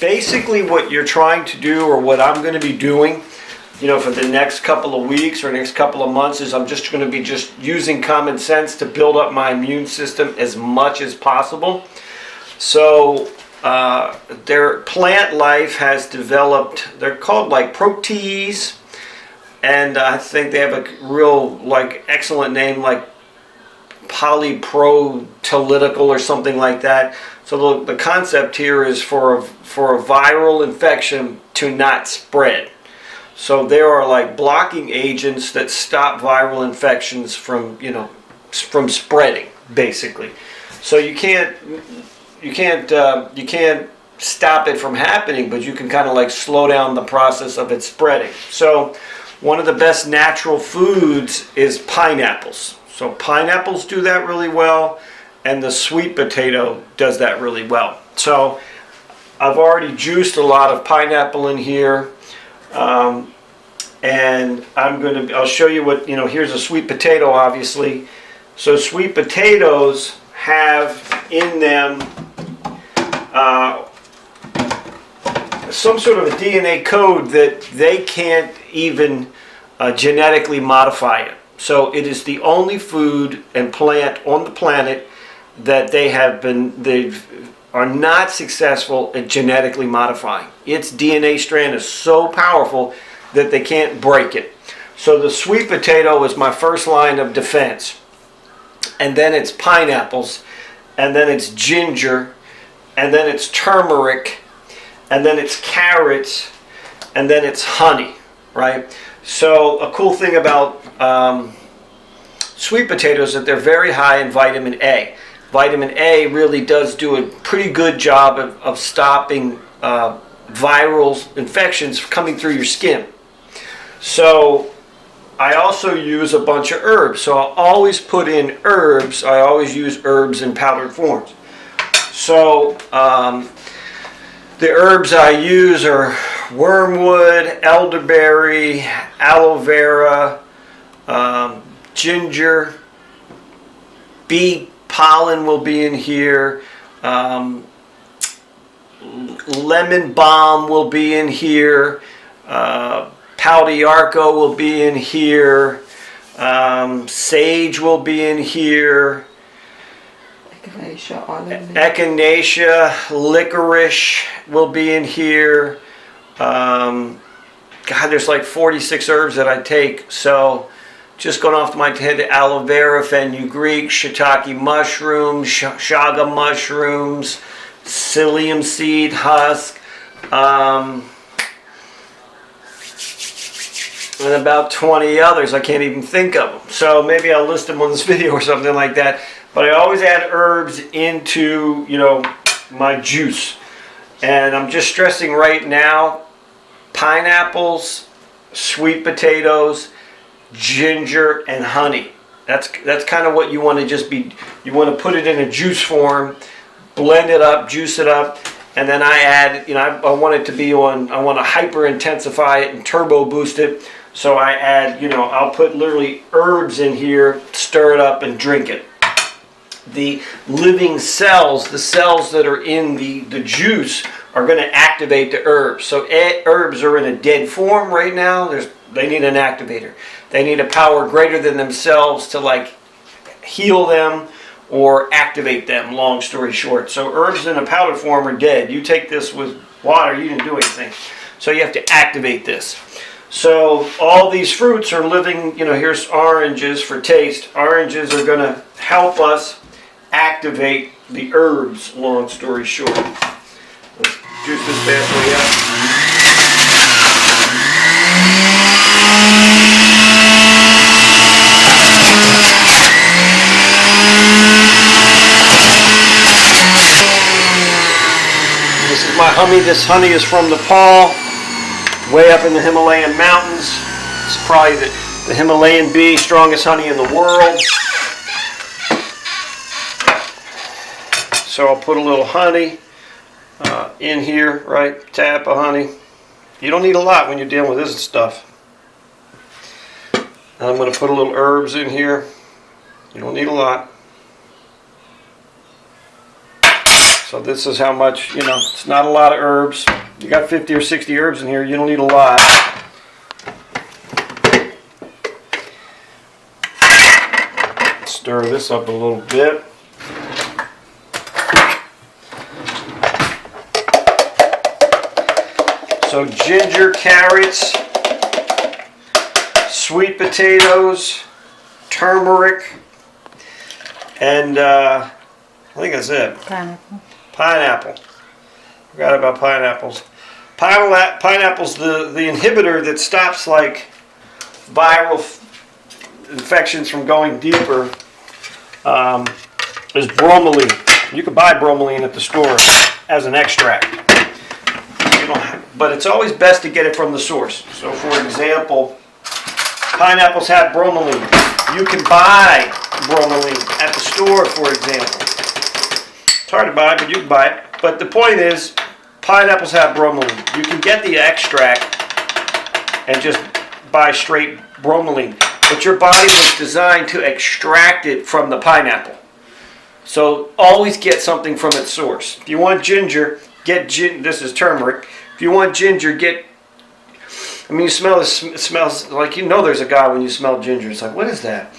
basically what you're trying to do, or what I'm going to be doing, you know, for the next couple of weeks or next couple of months, is I'm just going to be just using common sense to build up my immune system as much as possible. So their plant life has developed, they're called like protease, and I think they have a real like excellent name like polyproteolytical or something like that. So the concept here is for a viral infection to not spread. So there are like blocking agents that stop viral infections from, you know, from spreading, basically. So you can't stop it from happening, but you can kind of like slow down the process of it spreading. So one of the best natural foods is pineapples. So pineapples do that really well, and the sweet potato does that really well. So I've already juiced a lot of pineapple in here, and I'll show you what, you know, here's a sweet potato, obviously. So sweet potatoes have in them some sort of a DNA code that they can't even genetically modify it. So it is the only food and plant on the planet that they are not successful at genetically modifying. Its DNA strand is so powerful that they can't break it. So the sweet potato is my first line of defense. And then it's pineapples, and then it's ginger, and then it's turmeric, and then it's carrots, and then it's honey, right? So a cool thing about sweet potatoes is that they're very high in vitamin A. Vitamin A really does do a pretty good job of stopping viral infections coming through your skin. So I also use a bunch of herbs. So I'll always put in herbs. I always use herbs in powdered forms. So the herbs I use are wormwood, elderberry, aloe vera, ginger, bee pollen will be in here, lemon balm will be in here, pau d'arco will be in here, sage will be in here, echinacea, licorice will be in here. God, there's like 46 herbs that I take. So just going off my head, aloe vera, fenugreek, shiitake mushrooms, chaga mushrooms, psyllium seed husk, and about 20 others. I can't even think of them. So maybe I'll list them on this video or something like that. But I always add herbs into, you know, my juice. And I'm just stressing right now, pineapples, sweet potatoes, ginger, and honey. That's kind of what you want to just be, you want to put it in a juice form, blend it up, juice it up, and then I add, you know, I want it to be on, I want to hyper intensify it and turbo boost it. So I add, you know, I'll put literally herbs in here, stir it up, and drink it. The living cells, the cells that are in the juice, are going to activate the herbs. So herbs are in a dead form right now. They need an activator. They need a power greater than themselves to like heal them or activate them, long story short. So herbs in a powder form are dead. You take this with water, you didn't do anything. So you have to activate this. So all these fruits are living, you know, here's oranges for taste. Oranges are going to help us activate the herbs, long story short. Let's juice this bad boy up. This is my honey. This honey is from Nepal, way up in the Himalayan mountains. It's probably the Himalayan bee, strongest honey in the world. So I'll put a little honey in here, right? Tap of honey. You don't need a lot when you're dealing with this stuff. And I'm going to put a little herbs in here. You don't need a lot. So this is how much, you know, it's not a lot of herbs. You got 50 or 60 herbs in here, you don't need a lot. Stir this up a little bit. So ginger, carrots, sweet potatoes, turmeric, and I think that's it. Pineapple. Pineapple. Forgot about pineapples. Pineapple's the inhibitor that stops like viral infections from going deeper. Is bromelain. You can buy bromelain at the store as an extract. You know, but it's always best to get it from the source. So for example, pineapples have bromelain. You can buy bromelain at the store, for example. It's hard to buy, but you can buy it. But the point is, pineapples have bromelain. You can get the extract and just buy straight bromelain. But your body was designed to extract it from the pineapple. So always get something from its source. If you want ginger, get this is turmeric. If you want ginger, I mean, you smell this, it smells like, you know there's a guy when you smell ginger. It's like, what is that?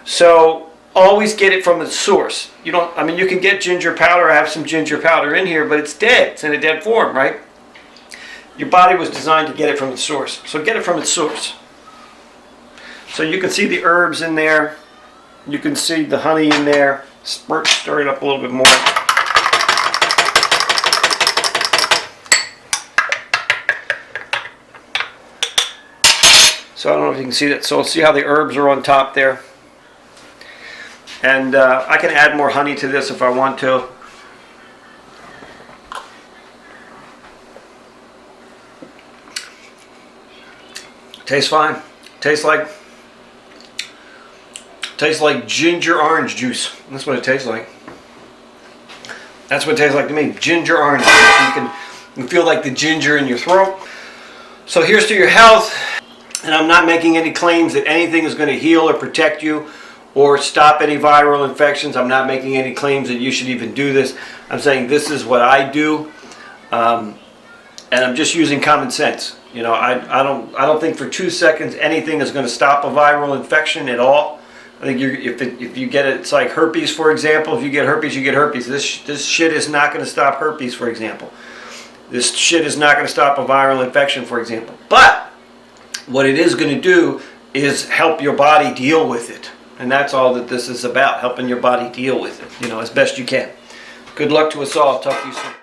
So always get it from its source. You don't, I mean, you can get ginger powder. I have some ginger powder in here, but it's dead. It's in a dead form, right? Your body was designed to get it from its source. So get it from its source. So you can see the herbs in there. You can see the honey in there. Stir it up a little bit more. So I don't know if you can see that. So see how the herbs are on top there. And I can add more honey to this if I want to. Tastes fine. Tastes like ginger orange juice. That's what it tastes like. That's what it tastes like to me. Ginger orange juice. You can feel like the ginger in your throat. So here's to your health. And I'm not making any claims that anything is going to heal or protect you or stop any viral infections. I'm not making any claims that you should even do this. I'm saying this is what I do, and I'm just using common sense. You know, I don't think for 2 seconds anything is going to stop a viral infection at all. I think if you get it, it's like herpes, for example. If you get herpes, you get herpes. This shit is not going to stop herpes, for example. This shit is not going to stop a viral infection, for example. But what it is going to do is help your body deal with it. And that's all that this is about, helping your body deal with it, you know, as best you can. Good luck to us all. Talk to you soon.